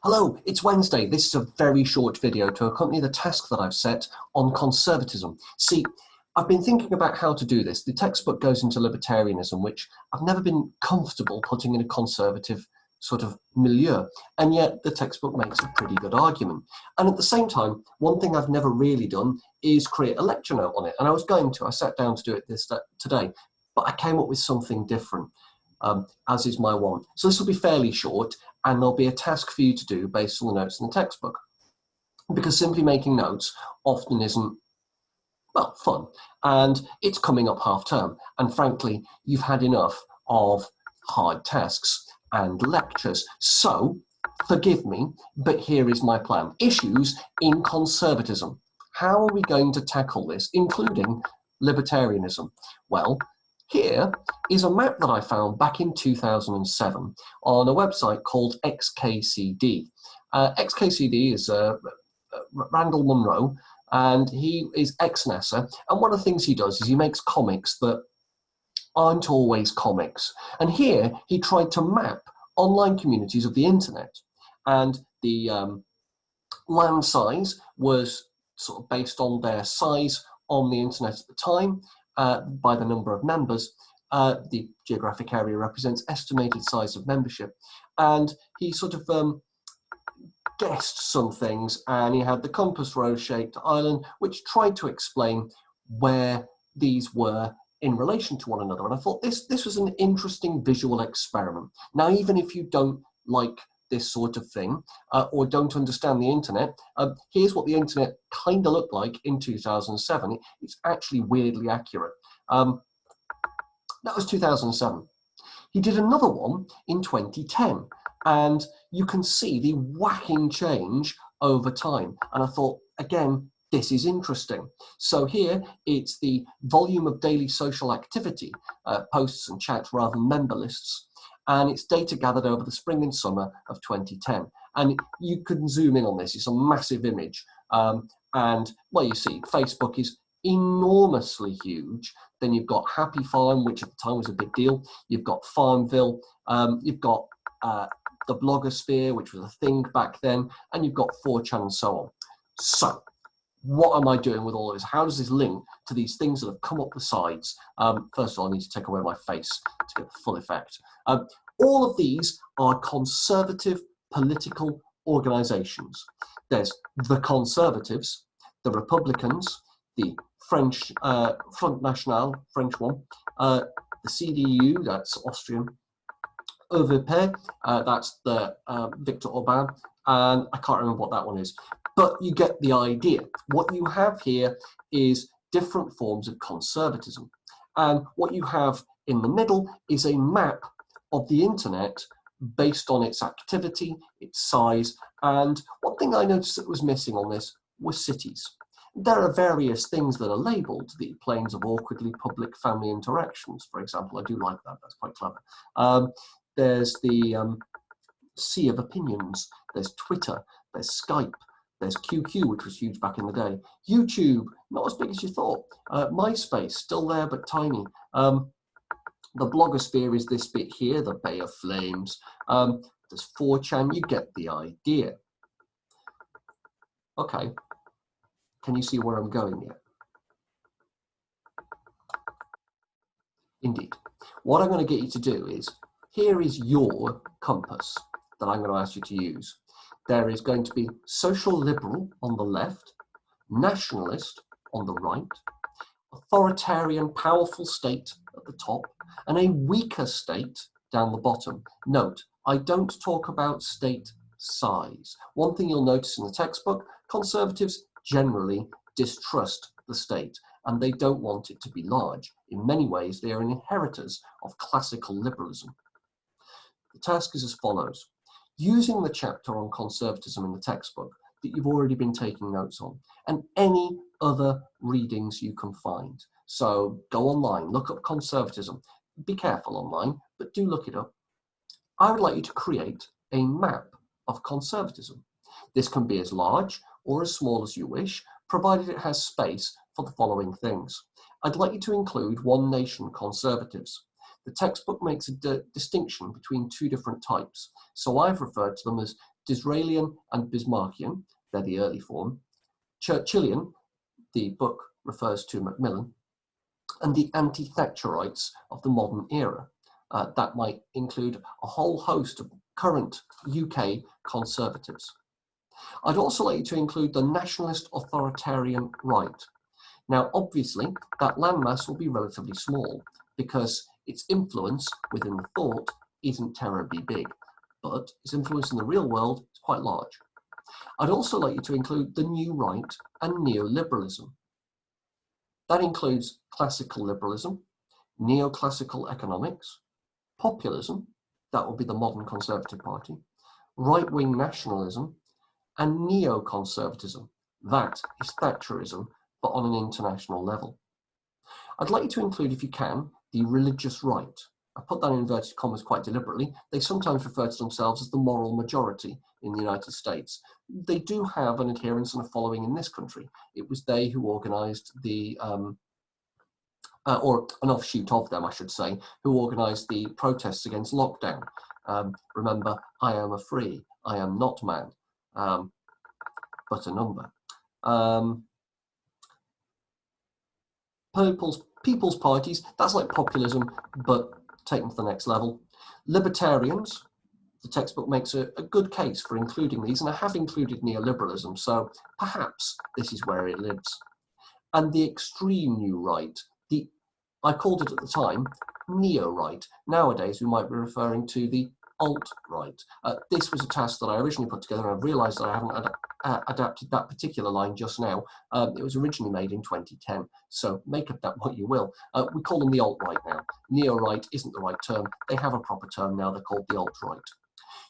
Hello, it's Wednesday. This is a very short video to accompany the task that I've set on conservatism. See, I've been thinking about how to do this. The textbook goes into libertarianism, which I've never been comfortable putting in a conservative sort of milieu, and yet the textbook makes a pretty good argument. And at the same time, one thing I've never really done is create a lecture note on it, and I sat down to do it today, but I came up with something different. As is my want. So this will be fairly short, and there'll be a task for you to do based on the notes in the textbook. Because simply making notes often isn't, well, fun. And it's coming up half term. And frankly, you've had enough of hard tasks and lectures. So forgive me, but here is my plan. Issues in conservatism. How are we going to tackle this, including libertarianism? Well, here is a map that I found back in 2007 on a website called XKCD. XKCD is Randall Munro, and he is ex-NASA. And one of the things he does is he makes comics that aren't always comics. And here he tried to map online communities of the internet. And the land size was sort of based on their size on the internet at the time. By the number of members. The geographic area represents estimated size of membership. And he sort of guessed some things, and he had the compass rose-shaped island, which tried to explain where these were in relation to one another. And I thought this was an interesting visual experiment. Now, even if you don't like this sort of thing, or don't understand the internet, here's what the internet kind of looked like in 2007. It's actually weirdly accurate. That was 2007. He did another one in 2010, and you can see the whacking change over time. And I thought, again, this is interesting. So here, it's the volume of daily social activity, posts and chats rather than member lists. And it's data gathered over the spring and summer of 2010. And you can zoom in on this. It's a massive image. And, well, you see, Facebook is enormously huge. Then you've got Happy Farm, which at the time was a big deal. You've got Farmville. You've got the blogosphere, which was a thing back then. And you've got 4chan and so on. So what am I doing with all of this? How does this link to these things that have come up the sides? First of all, I need to take away my face to get the full effect. All of these are conservative political organizations. There's the Conservatives, the Republicans, the French Front National, French one, the CDU, that's Austrian, ÖVP, that's the Viktor Orban, and I can't remember what that one is. But you get the idea. What you have here is different forms of conservatism. And what you have in the middle is a map of the internet based on its activity, its size. And one thing I noticed that was missing on this was cities. There are various things that are labeled the planes of awkwardly public family interactions, for example. I do like that, that's quite clever. There's the sea of opinions, there's Twitter, there's Skype, there's QQ, which was huge back in the day. YouTube, not as big as you thought. MySpace, still there, but tiny. The blogosphere is this bit here, the Bay of Flames. There's 4chan, you get the idea. Okay, can you see where I'm going yet? Indeed. What I'm going to get you to do is, here is your compass that I'm going to ask you to use. There is going to be social liberal on the left, nationalist on the right, authoritarian powerful state at the top, and a weaker state down the bottom. Note, I don't talk about state size. One thing you'll notice in the textbook, conservatives generally distrust the state, and they don't want it to be large. In many ways, they are inheritors of classical liberalism. The task is as follows. Using the chapter on conservatism in the textbook that you've already been taking notes on, and any other readings you can find. So go online, look up conservatism. Be careful online, but do look it up. I would like you to create a map of conservatism. This can be as large or as small as you wish, provided it has space for the following things. I'd like you to include One Nation conservatives. The textbook makes a distinction between two different types, so I've referred to them as Disraelian and Bismarckian, they're the early form. Churchillian, the book refers to Macmillan, and the anti-Thatcherites of the modern era. That might include a whole host of current UK conservatives. I'd also like you to include the nationalist authoritarian right. Now, obviously, that landmass will be relatively small because its influence within the thought isn't terribly big, but its influence in the real world is quite large. I'd also like you to include the new right and neoliberalism. That includes classical liberalism, neoclassical economics, populism, that will be the modern Conservative Party, right-wing nationalism, and neoconservatism. That is Thatcherism, but on an international level. I'd like you to include, if you can, the religious right. I put that in inverted commas quite deliberately. They sometimes refer to themselves as the moral majority in the United States. They do have an adherence and a following in this country. It was they who organised the, or an offshoot of them, I should say, who organised the protests against lockdown. Remember, I am a free, I am not man, but a number. People's parties, that's like populism, but taken to the next level. Libertarians, the textbook makes a good case for including these, and I have included neoliberalism, so perhaps this is where it lives. And the extreme new right, I called it at the time neo-right. Nowadays, we might be referring to the alt-right. This was a task that I originally put together, and I've realised that I haven't adapted that particular line just now. It was originally made in 2010, so make of that what you will. We call them the alt-right now. Neo-right isn't the right term. They have a proper term now. They're called the alt-right.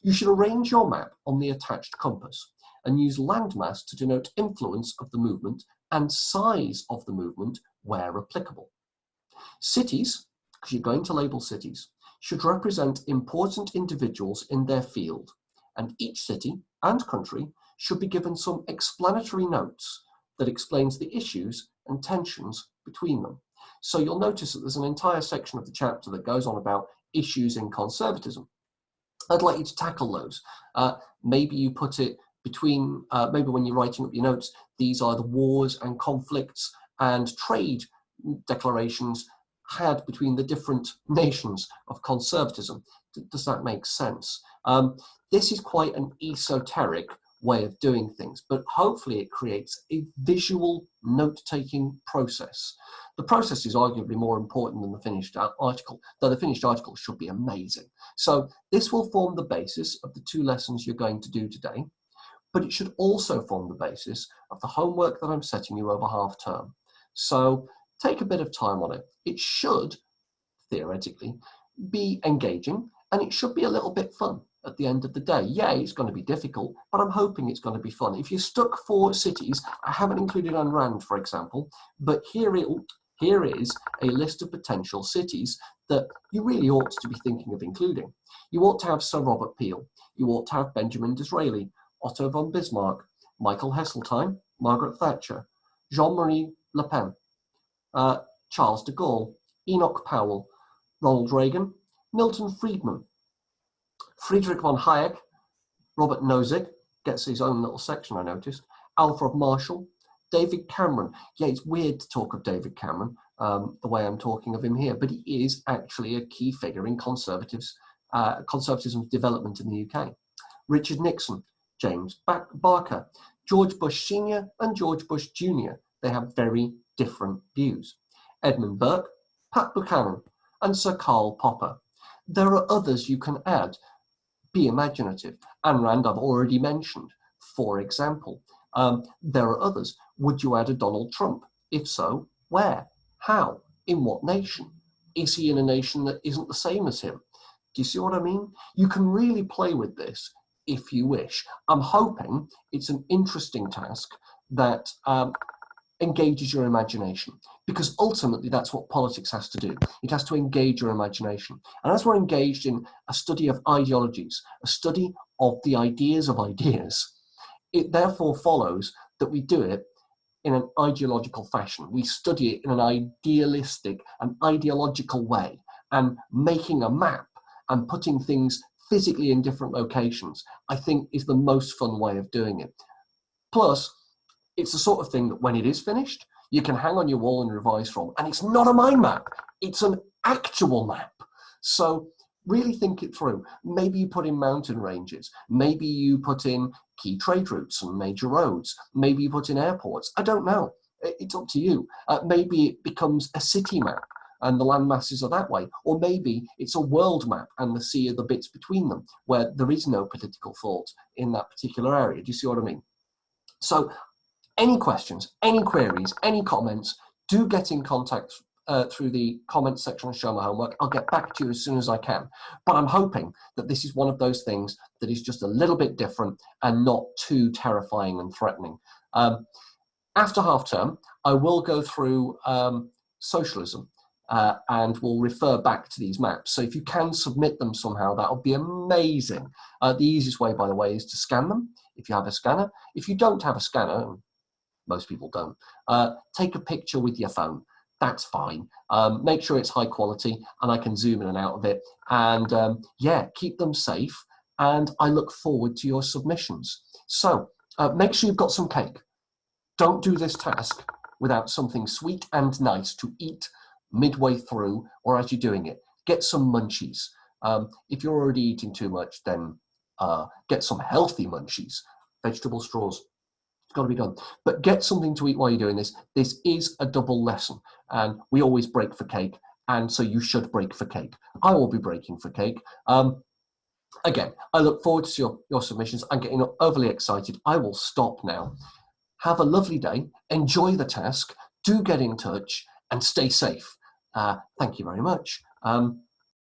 You should arrange your map on the attached compass and use landmass to denote influence of the movement and size of the movement where applicable. Cities, because you're going to label cities, should represent important individuals in their field, and each city and country should be given some explanatory notes that explains the issues and tensions between them. So you'll notice that there's an entire section of the chapter that goes on about issues in conservatism. I'd like you to tackle those. Maybe you put it between, maybe when you're writing up your notes, these are the wars and conflicts and trade declarations had between the different nations of conservatism. Does that make sense? This is quite an esoteric way of doing things, but hopefully it creates a visual note-taking process. The process is arguably more important than the finished article, though the finished article should be amazing. So this will form the basis of the 2 lessons you're going to do today, but it should also form the basis of the homework that I'm setting you over half term. So take a bit of time on it. It should, theoretically, be engaging, and it should be a little bit fun at the end of the day. Yeah, it's going to be difficult, but I'm hoping it's going to be fun. If you're stuck for cities, I haven't included Ayn Rand, for example, but here is a list of potential cities that you really ought to be thinking of including. You ought to have Sir Robert Peel. You ought to have Benjamin Disraeli, Otto von Bismarck, Michael Heseltine, Margaret Thatcher, Jean-Marie Le Pen, Charles de Gaulle, Enoch Powell, Ronald Reagan, Milton Friedman, Friedrich von Hayek, Robert Nozick, gets his own little section I noticed, Alfred Marshall, David Cameron. Yeah, it's weird to talk of David Cameron the way I'm talking of him here, but he is actually a key figure in conservatism's development in the UK. Richard Nixon, James Barker, George Bush Sr. and George Bush Jr. They have very different views. Edmund Burke, Pat Buchanan, and Sir Karl Popper. There are others you can add. Be imaginative. Ayn Rand I've already mentioned, for example. There are others. Would you add a Donald Trump? If so, where? How? In what nation? Is he in a nation that isn't the same as him? Do you see what I mean? You can really play with this if you wish. I'm hoping it's an interesting task that engages your imagination, because ultimately that's what politics has to do. It has to engage your imagination. And as we're engaged in a study of ideologies, a study of the ideas of ideas, it therefore follows that we do it in an ideological fashion. We study it in an idealistic and ideological way, and making a map and putting things physically in different locations, I think is the most fun way of doing it. Plus, it's the sort of thing that when it is finished, you can hang on your wall and revise from. And it's not a mind map, it's an actual map. So really think it through. Maybe you put in mountain ranges. Maybe you put in key trade routes and major roads. Maybe you put in airports. I don't know. It's up to you. Maybe it becomes a city map and the land masses are that way. Or maybe it's a world map and the sea are the bits between them where there is no political thought in that particular area. Do you see what I mean? So any questions, any queries, any comments, do get in contact through the comments section on Show My Homework. I'll get back to you as soon as I can. But I'm hoping that this is one of those things that is just a little bit different and not too terrifying and threatening. After half term, I will go through socialism and we'll refer back to these maps. So if you can submit them somehow, that would be amazing. The easiest way, by the way, is to scan them if you have a scanner. If you don't have a scanner, most people don't, take a picture with your phone. That's fine. Make sure it's high quality and I can zoom in and out of it. And yeah, keep them safe. And I look forward to your submissions. So make sure you've got some cake. Don't do this task without something sweet and nice to eat midway through or as you're doing it. Get some munchies. If you're already eating too much, then get some healthy munchies. Vegetable straws. It's got to be done. But get something to eat while you're doing this. This is a double lesson. And we always break for cake. And so you should break for cake. I will be breaking for cake. Again, I look forward to your submissions. I'm getting overly excited. I will stop now. Have a lovely day. Enjoy the task. Do get in touch and stay safe. Thank you very much.